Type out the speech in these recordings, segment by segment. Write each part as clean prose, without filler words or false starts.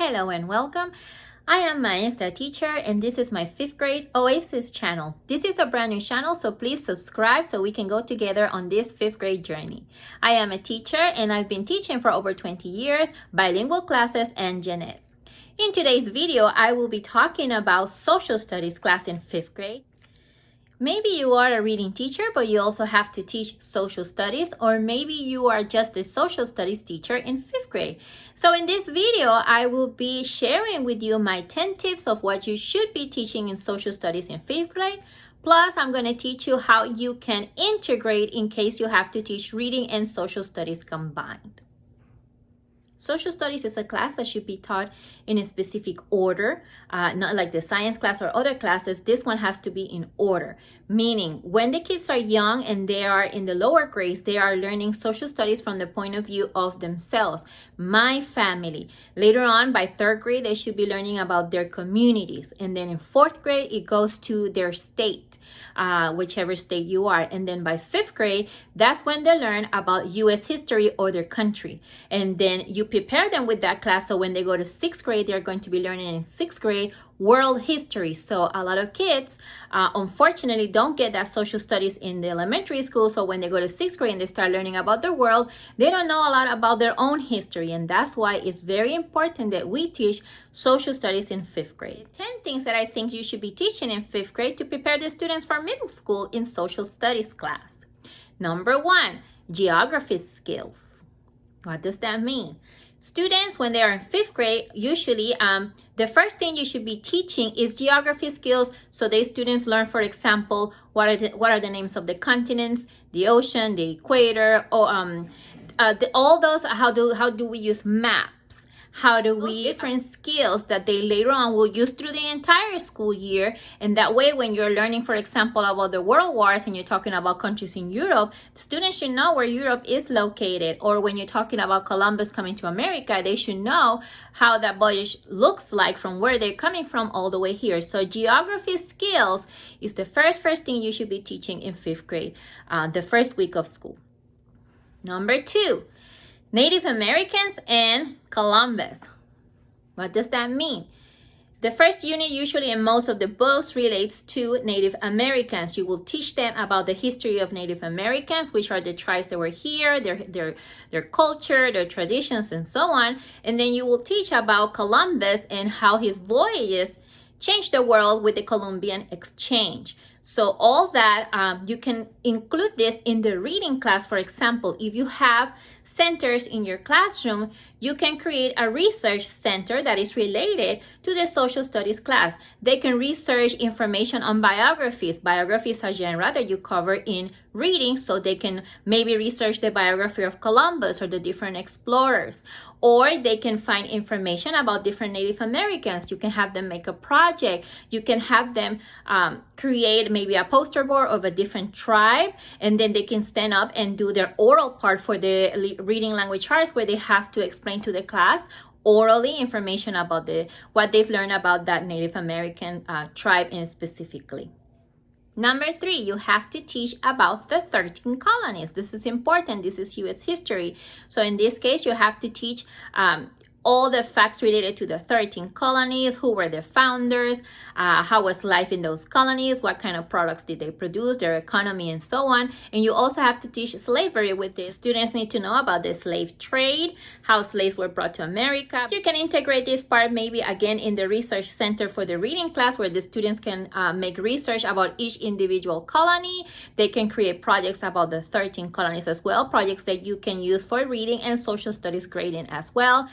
Hello and welcome. I am Maya, the teacher, and this is my 5th grade Oasis channel. This is a brand new channel, so please subscribe so we can go together on this 5th grade journey. I am a teacher and I've been teaching for over 20 years, bilingual classes and gen ed. In today's video, I will be talking about social studies class in 5th grade. Maybe you are a reading teacher, but you also have to teach social studies, or maybe you are just a social studies teacher in 5th grade. So in this video, I will be sharing with you my 10 tips of what you should be teaching in social studies in 5th grade. Plus, I'm going to teach you how you can integrate in case you have to teach reading and social studies combined. Social studies is a class that should be taught in a specific order, not like the science class or other classes. This one has to be in order, meaning when the kids are young and they are in the lower grades, they are learning social studies from the point of view of themselves, my family. Later on, by 3rd grade, they should be learning about their communities. And then in 4th grade, it goes to their state, whichever state you are. And then by 5th grade, that's when they learn about U.S. history or their country. And then you prepare them with that class, so when they go to 6th grade, they're going to be learning in 6th grade world history. So a lot of kids unfortunately don't get that social studies in the elementary school, so when they go to 6th grade and they start learning about the world, they don't know a lot about their own history, and that's why it's very important that we teach social studies in 5th grade. 10 things that I think you should be teaching in 5th grade to prepare the students for middle school in social studies class. Number 1, geography skills. What does that mean? Students, when they are in 5th grade, usually the first thing you should be teaching is geography skills. So these students learn, for example, what are the names of the continents, the ocean, the equator, or all those. How do we use maps? How do we different skills that they later on will use through the entire school year? And that way, when you're learning, for example, about the world wars and you're talking about countries in Europe, students should know where Europe is located. Or when you're talking about Columbus coming to America, they should know how that voyage looks like from where they're coming from all the way here. So geography skills is the first thing you should be teaching in 5th grade, the first week of school. Number 2, Native Americans and Columbus. What does that mean? The first unit usually in most of the books relates to Native Americans. You will teach them about the history of Native Americans, which are the tribes that were here, their culture, their traditions, and so on. And then you will teach about Columbus and how his voyages changed the world with the Columbian exchange. So all that, you can include this in the reading class. For example, if you have centers in your classroom, you can create a research center that is related to the social studies class. They can research information on biographies. Biographies are genre that you cover in reading, so they can maybe research the biography of Columbus or the different explorers. Or they can find information about different Native Americans. You can have them make a project. You can have them create maybe a poster board of a different tribe, and then they can stand up and do their oral part for the reading language arts, where they have to explain to the class orally information about what they've learned about that Native American tribe in specifically. Number 3, you have to teach about the 13 colonies. This is important. This is U.S. history. So in this case, you have to teach all the facts related to the 13 colonies, who were the founders, how was life in those colonies, what kind of products did they produce, their economy, and so on. And you also have to teach slavery with this. Students need to know about the slave trade, how slaves were brought to America. You can integrate this part maybe again in the research center for the reading class, where the students can make research about each individual colony. They can create projects about the 13 colonies as well, projects that you can use for reading and social studies grading as well.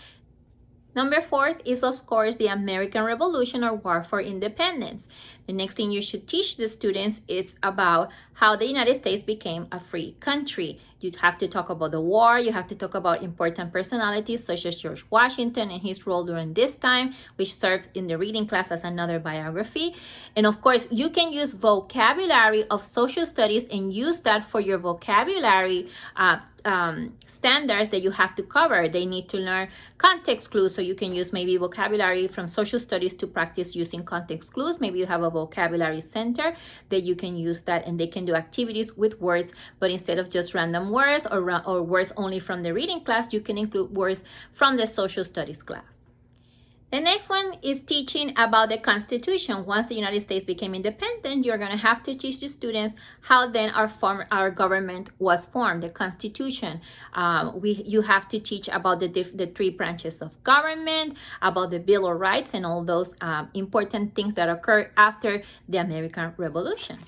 Number 4 is, of course, the American Revolution or War for Independence. The next thing you should teach the students is about how the United States became a free country. You have to talk about the war. You have to talk about important personalities such as George Washington and his role during this time, which serves in the reading class as another biography. And of course, you can use vocabulary of social studies and use that for your vocabulary standards that you have to cover. They need to learn context clues, so you can use maybe vocabulary from social studies to practice using context clues. Maybe you have a vocabulary center that you can use that, and they can do activities with words, but instead of just random words or words only from the reading class, you can include words from the social studies class. The next one is teaching about the Constitution. Once the United States became independent, you're going to have to teach the students how then our government was formed, the Constitution. You have to teach about the three branches of government, about the Bill of Rights, and all those important things that occurred after the American Revolution.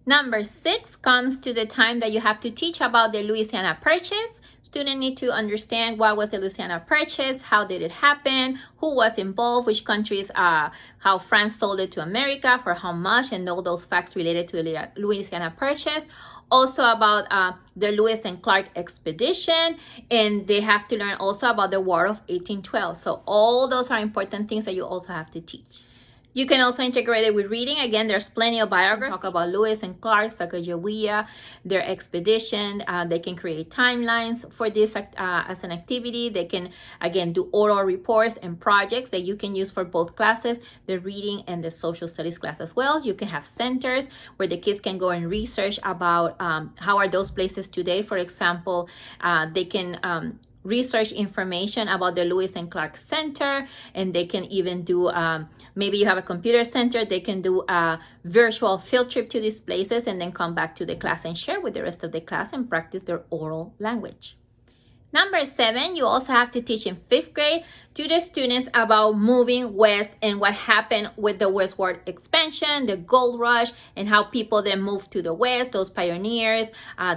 Number 6 comes to the time that you have to teach about the Louisiana Purchase. Students need to understand what was the Louisiana Purchase, how did it happen, who was involved, which countries, how France sold it to America, for how much, and all those facts related to the Louisiana Purchase. Also about the Lewis and Clark expedition, and they have to learn also about the War of 1812. So all those are important things that you also have to teach. You can also integrate it with reading. Again, there's plenty of biography. Talk about Lewis and Clark, Sacagawea, their expedition. They can create timelines for this as an activity. They can, again, do oral reports and projects that you can use for both classes, the reading and the social studies class as well. You can have centers where the kids can go and research about how are those places today. For example, they can research information about the Lewis and Clark Center, and they can even do, maybe you have a computer center, they can do a virtual field trip to these places and then come back to the class and share with the rest of the class and practice their oral language. Number 7, you also have to teach in 5th grade to the students about moving west and what happened with the westward expansion, the gold rush, and how people then moved to the west, those pioneers,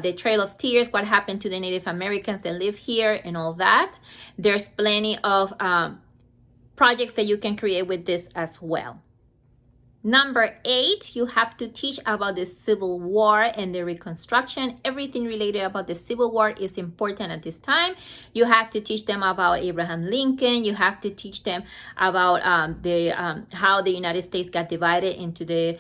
the Trail of Tears, what happened to the Native Americans that live here, and all that. There's plenty of projects that you can create with this as well. Number 8, you have to teach about the Civil War and the Reconstruction. Everything related about the Civil War is important at this time. You have to teach them about Abraham Lincoln. You have to teach them about how the United States got divided into the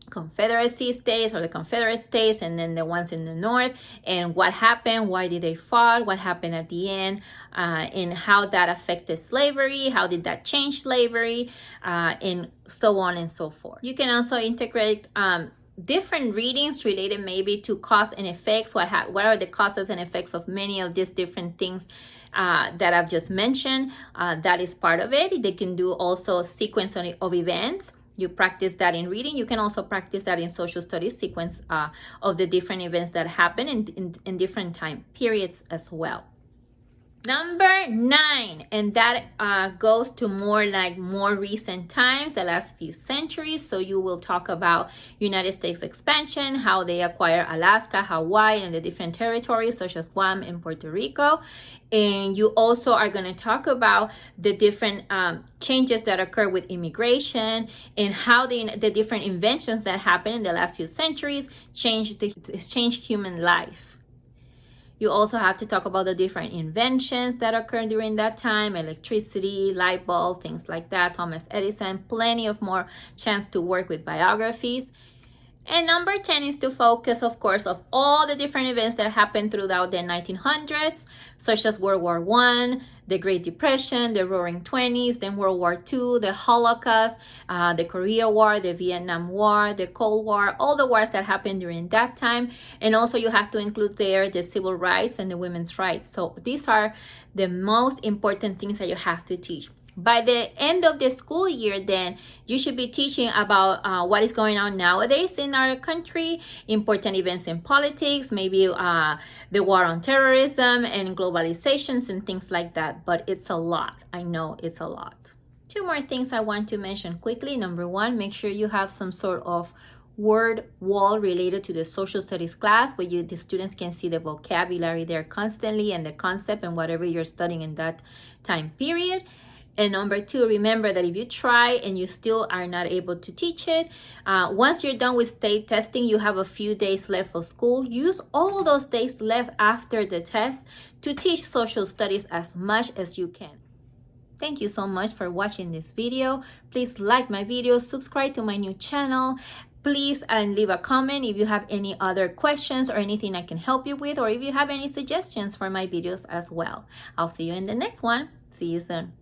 Confederacy states or the Confederate states, and then the ones in the north, and what happened, why did they fight, what happened at the end, and how that affected slavery, how did that change slavery, and so on and so forth. You can also integrate different readings related maybe to cause and effects. What are the causes and effects of many of these different things that I've just mentioned? That is part of it. They can do also sequence of events. You practice that in reading. You can also practice that in social studies, sequence of the different events that happen in different time periods as well. Number 9, and that goes to more recent times, the last few centuries. So you will talk about United States expansion, how they acquire Alaska, Hawaii, and the different territories such as Guam and Puerto Rico. And you also are going to talk about the different changes that occur with immigration and how the different inventions that happened in the last few centuries changed human life. You also have to talk about the different inventions that occurred during that time, electricity, light bulb, things like that, Thomas Edison, plenty of more chance to work with biographies. And number 10 is to focus, of course, of all the different events that happened throughout the 1900s, such as World War I, the Great Depression, the Roaring 20s, then World War II, the Holocaust, the Korea War, the Vietnam War, the Cold War, all the wars that happened during that time. And also you have to include there the civil rights and the women's rights. So these are the most important things that you have to teach. By the end of the school year, then, you should be teaching about what is going on nowadays in our country, important events in politics, maybe the war on terrorism and globalizations and things like that. But it's a lot. I know it's a lot. 2 more things I want to mention quickly. Number 1, make sure you have some sort of word wall related to the social studies class where the students can see the vocabulary there constantly and the concept and whatever you're studying in that time period. And number 2, remember that if you try and you still are not able to teach it, once you're done with state testing, you have a few days left of school. Use all those days left after the test to teach social studies as much as you can. Thank you so much for watching this video. Please like my video, subscribe to my new channel. Please leave a comment if you have any other questions or anything I can help you with, or if you have any suggestions for my videos as well. I'll see you in the next one. See you soon.